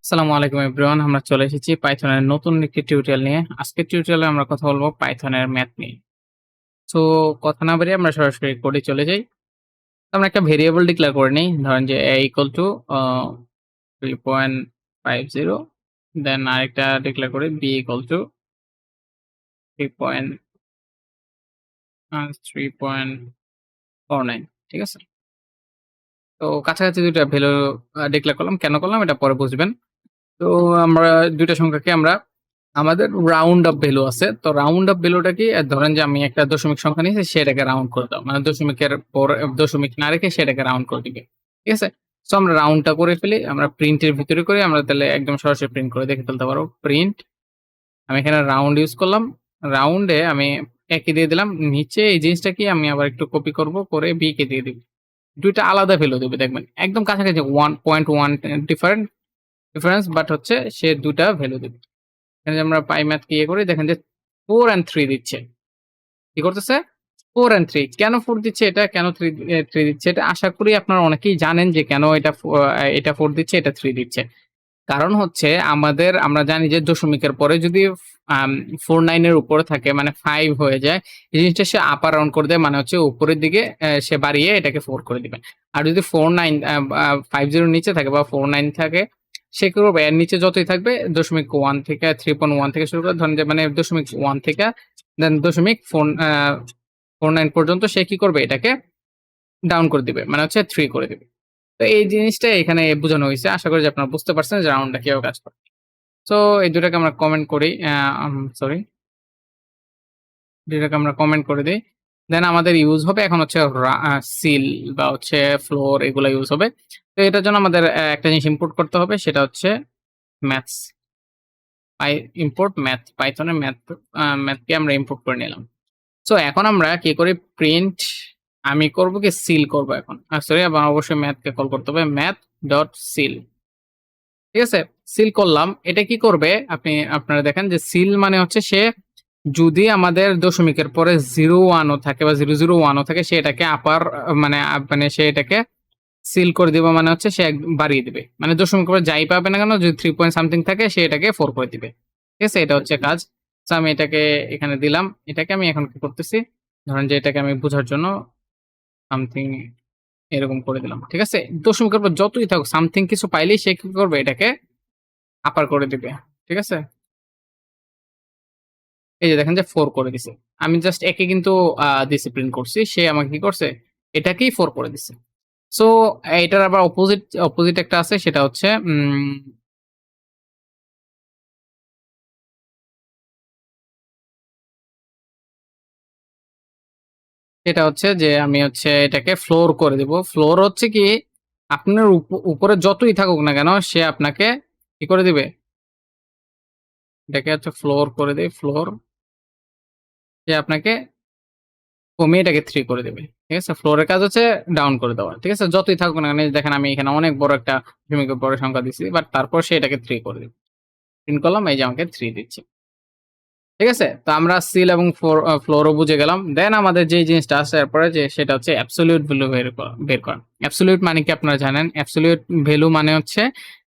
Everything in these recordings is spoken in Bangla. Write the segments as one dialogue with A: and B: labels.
A: আসসালামু আলাইকুম এভরিওয়ান। আমরা চলে এসেছি পাইথনের নতুন একটি টিউটোরিয়াল নিয়ে। আজকের টিউটোরিয়ালে আমরা কথা বলবো পাইথনের ম্যাথ নিয়ে। সো কথা না বাড়িয়ে আমরা সরাসরি কোডে চলে যাই। তো আমরা একটা ভেরিয়েবল ডিক্লেয়ার করে নিই। ধরেন যে a ইকুয়াল টু 3.50, দেন আরেকটা ডিক্লেয়ার করি b ইকুয়াল টু 3.49। ঠিক আছে? তো কাছাকাছি ২ টা ভ্যালু ডিক্লেয়ার করলাম। কেন করলাম এটা পরে বুঝবেন। তো আমরা ২ টা সংখ্যাকে আমরা আমাদের রাউন্ড অফ ভ্যালু আছে। তো রাউন্ড অফ ভ্যালুটা কি? ধরেন যে আমি একটা দশমিক সংখ্যা নিয়েছি সেটাকে রাউন্ড করে দাও। মানে দশমিকের পর দশমিক না রেখে সেটাকে রাউন্ড করে দিবে। ঠিক আছে? সো আমরা রাউন্ডটা করে ফেলি। আমরা প্রিন্টের ভিতরে করি। আমরা তাহলে একদম সরাসরি প্রিন্ট করে দেখে ফেলতে পারবো। প্রিন্ট আমি এখানে রাউন্ড ইউজ করলাম। রাউন্ডে আমি a কে দিয়ে দিলাম। নিচে এই জিনিসটা কি আমি আবার একটু কপি করব, করে b কে দিয়ে দিব। ২ টা আলাদা ভ্যালু দিবে দেখবেন। একদম কাছাকাছি 1.1 ডিফারেন্স বাট হচ্ছে সে ২ টা ভ্যালু দিবে। এখানে যে আমরা পাই ম্যাথ কে ইয়ে করি দেখেন যে 4 and 3 দিচ্ছে। কি করতেছে? 4 and 3 কেন 4 দিচ্ছে এটা? কেন 3 দিচ্ছে এটা? আশা করি আপনারা অনেকেই জানেন যে কেন এটা 4 দিচ্ছে, এটা 3 দিচ্ছে। কারণ হচ্ছে আমরা জানি যে দশমিকের পরে যদি 49 এর উপরে থাকে মানে 5 হয়ে যায়, এই জিনিসটা সে আপার রাউন্ড করে দেয়, মানে হচ্ছে উপরের দিকে সে বাড়িয়ে এটাকে 4 করে দিবে। আর যদি 49 50 এর নিচে থাকে বা 49 থাকে, সে কি করবে? এর নিচে যতই থাকবে 0.1 থেকে 3.1 থেকে শুরু করে ধরেন যে মানে 0.1 থেকে দেন 0.49 পর্যন্ত সে কি করবে? এটাকে ডাউন করে দিবে। মানে হচ্ছে 3 করে দিবে। তো এই জিনিসটা এখানে বোঝানো হইছে। আশা করি যে আপনারা বুঝতে পারছেন যে রাউন্ডটা কিভাবে কাজ করে। সো এই ২ টাকে আমরা কমেন্ট করি। সরি, ২ টাকে আমরা কমেন্ট করে দেই। দেন আমাদের ইউজ হবে এখন হচ্ছে সিল বা হচ্ছে ফ্লোর, এগুলা ইউজ হবে। তো এটার জন্য আমাদের একটা জিনিস ইম্পোর্ট করতে হবে, সেটা হচ্ছে ম্যাথস। ইম্পোর্ট ম্যাথ, পাইথনের ম্যাথকে আমরা ইম্পোর্ট করে নিলাম। সো এখন আমরা কি করি? প্রিন্ট আমি করব কি? সিল করব এখন। সরি, আবার অবশ্যই ম্যাথকে কল করতে হবে। Math dot seal. ঠিক আছে? সিল করলাম। এটা কি করবে? আপনারা দেখেন যে সিল মানে হচ্ছে সে যদি আমাদের দশমিকের পরে 01 ও থাকে বা 001 ও থাকে, সে এটাকে আপার মানে সে এটাকে সিল করে দিবে, মানে হচ্ছে সে বাড়িয়ে দিবে। মানে দশমিকের পরে যাই পাবে না কেন, যদি 3 পয়েন্ট সামথিং থাকে সে এটাকে 4 করে দিবে। ঠিক আছে? এটা হচ্ছে কাজ। সো আমি এটাকে এখানে দিলাম। এটাকে আমি এখন কি করতেছি? ধরেন যে এটাকে আমি বোঝার জন্য সামথিং এরকম করে দিলাম। ঠিক আছে? দশমিকের পর যতই থাকুক সামথিং কিছু পাইলেই সে কি করবে? এটাকে আপার করে দিবে। ঠিক আছে? এই যে দেখেন যে 4 করে দিছে। আমি জাস্ট একে কিন্তু দিছি, প্রিন্ট করছি। সে আমাকে কি করছে? এটাকেই 4 করে দিছে। সো এটার আবার অপোজিট একটা আছে, সেটা হচ্ছে সেটা হচ্ছে যে আমি হচ্ছে এটাকে ফ্লোর করে দিব। ফ্লোর হচ্ছে কি? আপনার উপরে যতই থাকুক না কেন সে আপনাকে কি করে দিবে? এটাকে হচ্ছে ফ্লোর করে দেই। ফ্লোর সে আপনাকে কমিয়ে এটাকে 3 করে দেবে। ঠিক আছে? ফ্লোরের কাজ হচ্ছে ডাউন করে দেওয়া। ঠিক আছে? যতই থাকুক না কেন, এই যে দেখেন আমি এখানে অনেক বড় একটা দশমিকের পরে সংখ্যা দিছি। বাট তারপর সে এটাকে 3 করে দিবে। প্রিন্ট করলাম, এই যে আমাকে 3 দিচ্ছে। ঠিক আছে? তো আমরা সিল এবং ফ্লোর ও বুঝে গেলাম। দেন আমাদের যে জিনিসটা আছে এরপরে, যে সেটা হচ্ছে অ্যাবসোলিউট ভ্যালু বের করা। অ্যাবসোলিউট মানে কি আপনারা জানেন? অ্যাবসোলিউট ভ্যালু মানে হচ্ছে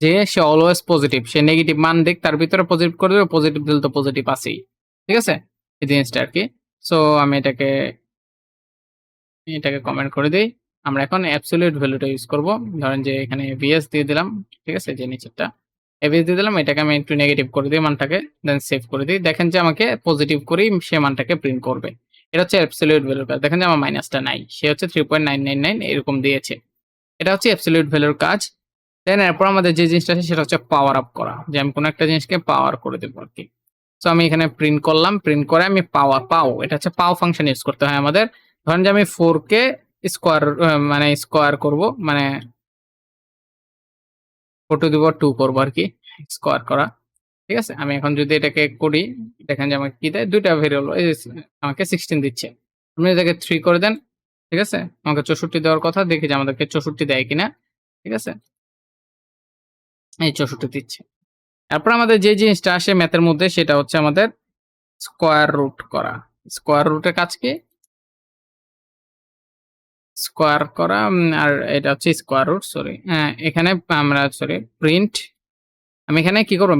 A: যে সে অলওয়েজ পজিটিভ। সে নেগেটিভ মান দিক, তার ভিতরে পজিটিভ করে দেবে। পজিটিভ দিলে তো পজিটিভ আছেই। ঠিক আছে? এই জিনিসটা আরকি। সো আমি এটাকে কমেন্ট করে দেই। আমরা এখন অ্যাবসোলিউট ভ্যালুটা ইউজ করব। ধরেন যে এখানে VS দিয়ে দিলাম। ঠিক আছে? যে নিচেরটা VS দিয়ে দিলাম। এটাকে আমি একটু নেগেটিভ করে দিই মানটাকে। দেন সেভ করে দিই। দেখেন যে আমাকে পজিটিভ করেই সে মানটাকে প্রিন্ট করবে। এটা হচ্ছে অ্যাবসোলিউট ভ্যালুর কাজ। দেখেন যে আমার মাইনাসটা নাই। সে হচ্ছে 3.999 এরকম দিয়েছে। এটা হচ্ছে অ্যাবসোলিউট ভ্যালুর কাজ। দেন এরপর আমাদের যে জিনিসটা আছে সেটা হচ্ছে পাওয়ার আপ করা। যে আমি কোনো একটা জিনিসকে পাওয়ার করে দেব আরকি। সো আমি এখানে প্রিন্ট করলাম। প্রিন্ট করে আমি পাও, এটা হচ্ছে পাও ফাংশন ইউজ করতে হয় আমাদের। ধরেন যে আমি 4 কে স্কোয়ার মানে স্কোয়ার করব, মানে 4 টু দি পাওয়ার 2 করব আরকি। স্কোয়ার করা। ঠিক আছে? আমি এখন যদি এটাকে করি, দেখেন যে আমাকে কি দেয়? ২ টা ভেরিয়েবল এই যে আমাকে 16 দিচ্ছে। আপনি এটাকে 3 করে দেন। ঠিক আছে? আমাকে 64 দেওয়ার কথা। দেখি যে আমাদেরকে 64 দেয় কিনা। ঠিক আছে? এই 64 দিচ্ছে। তারপর আমাদের যে জিনিসটা আসে ম্যাথের মধ্যে সেটা হচ্ছে আমাদের স্কোয়ার রুট করা। স্কোয়ার রুটের কাজ কি? স্কোয়ার করা। আর এটা হচ্ছে স্কোয়ার রুট, সরি। এখানে আমরা প্রিন্ট আমি এখানে কি করব,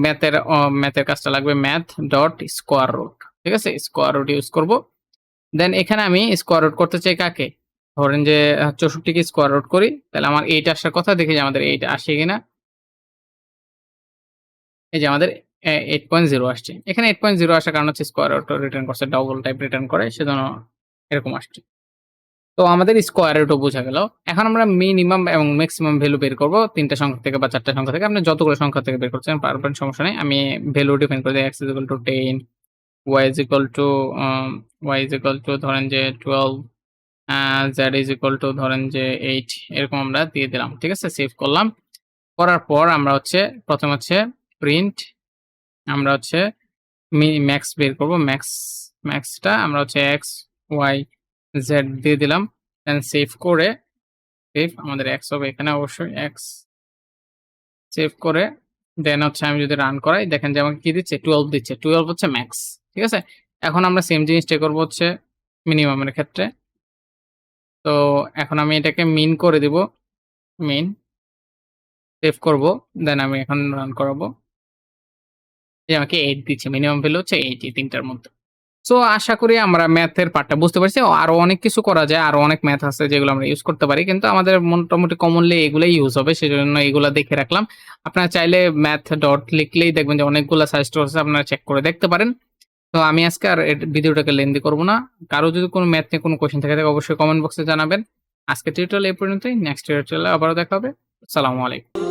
A: ম্যাথের কাজটা লাগবে, ম্যাথ ডট স্কোয়ার রুট। ঠিক আছে? স্কোয়ার রুট ইউজ করব। দেন এখানে আমি স্কোয়ার রুট করতে চাই কাকে? ধরেন যে ৬৪ কে স্কোয়ার রুট করি। তাহলে আমার 8 আসার কথা, দেখি যে আমাদের 8 আসে কিনা। এই যে আমাদের 8.0 আসছে। এখানে 8.0 আসার কারণ হচ্ছে স্কোয়ার রুট রিটার্ন করছে, ডবল টাইপ রিটার্ন করে, সেজন্য এরকম আসছে। তো আমাদের স্কোয়ার রুটও বোঝা গেল। এখন আমরা মিনিমাম এবং ম্যাক্সিমাম ভ্যালু বের করব ৩ টা সংখ্যা থেকে বা ৪ টা সংখ্যা থেকে। আপনি যতগুলো সংখ্যা থেকে বের করছেন পারবেন, সমস্যা নেই। আমি ভ্যালু ডিফাইন করে দেই, x = 10, y um ধরেন যে 12, z ধরেন যে 8, এরকম আমরা দিয়ে দিলাম। ঠিক আছে? সেভ করলাম। করার পর আমরা হচ্ছে ১ম হচ্ছে প্রিন্ট, আমরা হচ্ছে ম্যাক্স বের করব। ম্যাক্সটা আমরা হচ্ছে x, y, z দিয়ে দিলাম। দেন সেভ করে, আমাদের x হবে এখানে অবশ্যই x, সেভ করে দেন হচ্ছে আমি যদি রান করাই, দেখেন যে আমাকে কি দিচ্ছে, 12 দিচ্ছে। 12 হচ্ছে ম্যাক্স। ঠিক আছে? এখন আমরা সেম জিনিসটাই করব হচ্ছে মিনিমামের ক্ষেত্রে। তো এখন আমি এটাকে মিন করে দিব। মিন, সেভ করব। দেন আমি এখন রান করাবো। এই আমাকে 8 দিচ্ছে। মিনিমাম ভ্যালু হচ্ছে 8 এই ৩ টার মধ্যে। সো আশা করি আমরা ম্যাথের পার্টটা বুঝতে পারছি। আরো অনেক কিছু করা যায়। আরো অনেক ম্যাথ আছে যেগুলো আমরা ইউজ করতে পারি। কিন্তু আমাদের মোটামুটি কমনলি এগুলাই ইউজ হবে। সেজন্য এগুলা দেখে রাখলাম। আপনারা চাইলে ম্যাথ ডট লিখলেই দেখবেন যে অনেকগুলা সাজেস্ট আছে, আপনারা চেক করে দেখতে পারেন। তো আমি আজকে আর ভিডিওটাকে লেন্দি করব না। কারো যদি কোনো ম্যাথ নিয়ে কোনো কোয়েশ্চেন থাকে অবশ্যই কমেন্ট বক্সে জানাবেন। আজকের টিউটোরিয়াল এই পর্যন্তই। নেক্সট টিউটোরিয়ালে আবারও দেখা হবে। আসসালামু আলাইকুম।